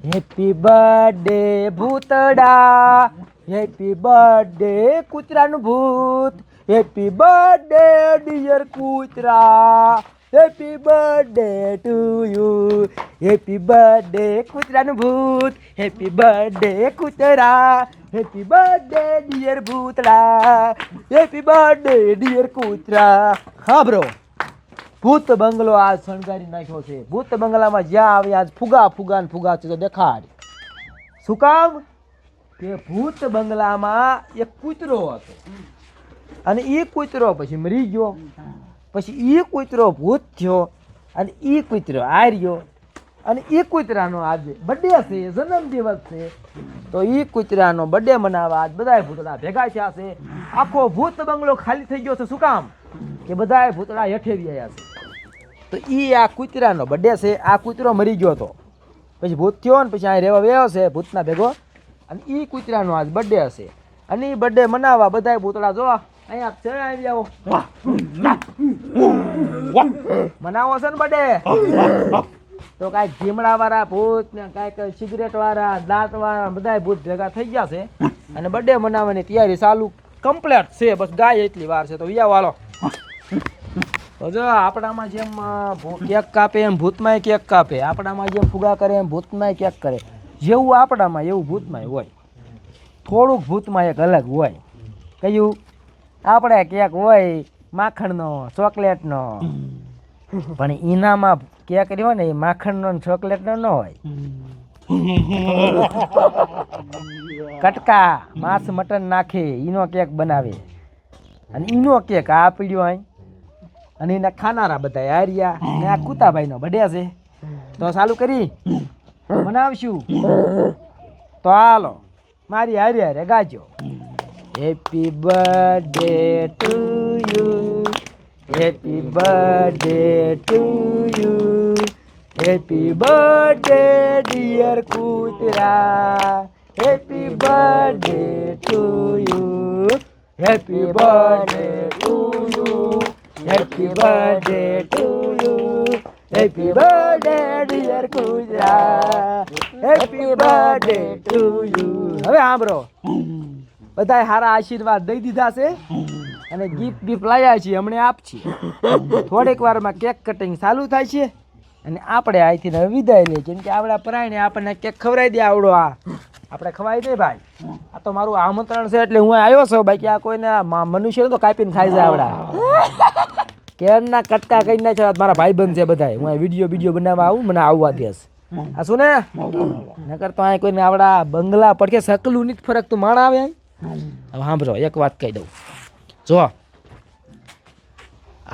Happy birthday ભૂતડા, happy birthday કૂતરાનું ભૂત, હેપી બર્થડે ડિયર કૂતરા, happy birthday to you, happy birthday કૂતરાનું ભૂત, હેપી બર્થડે કૂતરા, હેપી બર્થડે ડિયર ભૂતડા, હેપી બર્થડે ડિયર કૂતરા. હા બ્રો, ભૂત બંગલો આજ શણગારી નાખ્યો છે. ભૂત બંગલામાં જ્યાં આવે આજ ફુગા ફુગા ને ફુગા છે તો દેખાડ. શું કામ? કે ભૂત બંગલામાં એક કૂતરો હતો અને એ કૂતરો પછી મરી ગયો, પછી એ કૂતરો ભૂત થયો અને એ કૂતરો હાર્યો અને એ કૂતરાનો આજે બર્થડે છે, જન્મદિવસ છે. તો એ કૂતરાનો બર્થડે મનાવવા આજ બધા ભૂતડા ભેગા થયા છે. આખો ભૂત બંગલો ખાલી થઈ ગયો છે. શું કામ? કે બધા ભૂતડા હેઠેવી આવ્યા છે. તો એ આ કૂતરાનો બર્થડે છે. આ કૂતરો મરી ગયો હતો, પછી ભૂત થયો ને પછી અહીં રહેવા વ્યો છે ભૂતના ભેગો, અને એ કૂતરાનો આજ બર્થડે હશે. અને એ બર્થડે મનાવવા બધા ભૂતડા જોવા અહીંયા ચડે આવી આવો, મનાવો છે ને બર્થડે. તો કાંઈક જીમડા વાળા ભૂત ને કાંઈક સિગરેટ વાળા, દાંત વાળા બધા ભૂત ભેગા થઈ ગયા છે અને બર્થડે મનાવવાની તૈયારી ચાલુ કમ્પ્લીટ છે. બસ ગાય એટલી વાર છે તો વિયા વાળો. તો જો આપણામાં જેમ કેક કાપે એમ ભૂતમાંય કેક કાપે, આપણામાં જેમ ફુગા કરે એમ ભૂતમાંય કેક કરે. જેવું આપણામાં એવું ભૂતમાંય હોય. થોડુંક ભૂતમાં એક અલગ હોય. કયું? આપણે કેક હોય માખણનો, ચોકલેટનો, પણ એનામાં કેક રહ્યો ને એ માખણનો ને ચોકલેટનો ન હોય. કટકા માંસ મટન નાખે એનો કેક બનાવે અને એનો કેક આ પીડ્યો અહીં અને એના ખાનારા બધા હાર્યા ને આ કુતાભાઈનો બર્થડે છે તો ચાલુ કરી મનાવશું. તો હાલો મારી હારે હારે ગાજો. Happy birthday to you, happy birthday to you, happy birthday dear કૂતરા, happy birthday to you, happy birthday to you, happy birthday to you, happy birthday dear કૂતરા, હેપી બર્થડે ટુ યુ. હવે સાંભળો, બધાય સારા આશીર્વાદ દઈ દીધા છે અને ગિફ્ટ બિફ્ટ લાવ્યા છીએ, હમણે આપછીએ. થોડીક વારમાં કેક કટિંગ ચાલુ થાય છે અને આપણે અહીંથી હવે વિદાય લઈએ, કેમ કે આપણા પરાયણે આપણને કેક ખવડાવી દે આવડો. આ આપણે ખવાય નહીં ભાઈ, આ તો મારું આમંત્રણ છે એટલે હું આવ્યો છું. બાકી આ કોઈને મનુષ્ય તો કાપીને ખાઈ જાય આવડા. કેરના કટકા કરી નાખ્યા મારા ભાઈબંધ છે બધા. હું વિડીયો બનાવવા આવું, મને આવવા દેશ. આ શું ને નકર તો અહીં કોઈને આવડા બંગલા પડકે સકલું નથી ફરક તું માણ આવે. હવે સાંભળો એક વાત કહી દઉં. જો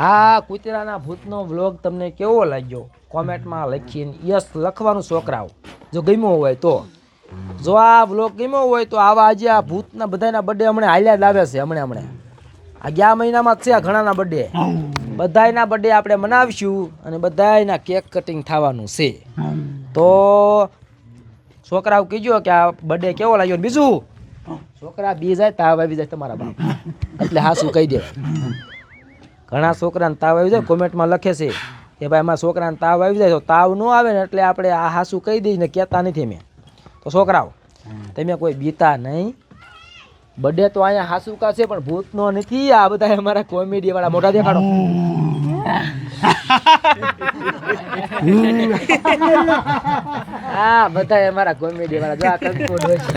આ કૂતરાના ભૂતનો વ્લોગ તમને કેવો લાગ્યો કોમેન્ટમાં લખીને યસ લખવાનું છોકરાઓ. જો ગમ્યો હોય તો, જો આ વ્લોગ ગમ્યો હોય તો આવા આજે આ ભૂતના બધાના બર્થડે હમણાં હાલ્યા જ આવે છે. હમણાં આ ગયા મહિનામાં જ છે ઘણાના બર્થડે. બધાયના બર્થડે આપણે મનાવીશું અને બધાયના કેક કટિંગ થવાનું છે. તો છોકરાઓ કીજો કે આ બર્થડે કેવો લાગ્યો. બીજું છોકરા બી જાય તાવ આવી જાય તમારા બાપ, એટલે હા શું કહી દે. ઘણા છોકરાને તાવ આવી જાય કોમેન્ટમાં લખે છે કે ભાઈ અમારા છોકરાને તાવ આવી જાય. તો તાવ ન આવે ને એટલે આપણે આ હાસું કહી દઈએ ને કહેતા નથી મેં. તો છોકરાઓ તમે કોઈ બીતા નહીં. બર્થડે તો અહીંયા હાસુકા છે પણ ભૂતનો નથી. આ બધા અમારા કોમેડી વાળા મોટા દેખાડો. હા બધા અમારા કોમેડી વાળા. જો આ કંકોડ હોય છે,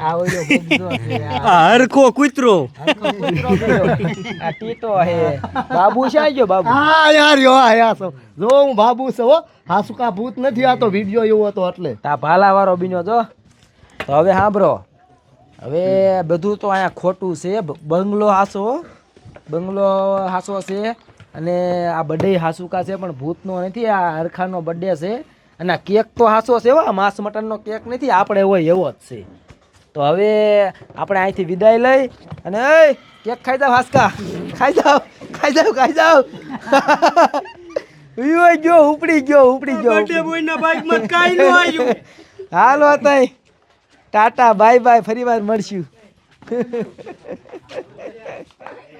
આ ઓલો ગુબ્જો છે, આ હરખો કૂતરો, આ ટીટો હે. બાબુ છે ગયો બાબુ. હા યાર યો આયા છો. જો હું બાબુ છું હો, હાસુકા ભૂત નથી. આ તો વિડિયો એવો હતો એટલે તા ભાલા વાળો બીનો. જો તો હવે સાંભળો, હવે બધું તો અહીંયા ખોટું છે. બંગલો હાસો, બંગલો હાસો છે અને આ બર્થડે હાસુકા છે પણ ભૂતનો નથી. આ હરખાનો બર્થડે છે અને આ કેક તો હાસો છે. માંસ મટનનો કેક નથી, આપણે હોય એવો જ છે. તો હવે આપણે અહીંથી વિદાય લઈ અને કેક ખાઈ જાવ. હાસકા ખાઈ જાવ, ખાઈ જાવ, ખાઈ જાવ. ગયો ઉપડી ગયો, ઉપડી ગયો. બર્થડે બોયના બાઈકમાં કાઈ ન આવ્યું. હાલો તઈ ટાટા બાય બાય, ફરી વાર મળશું.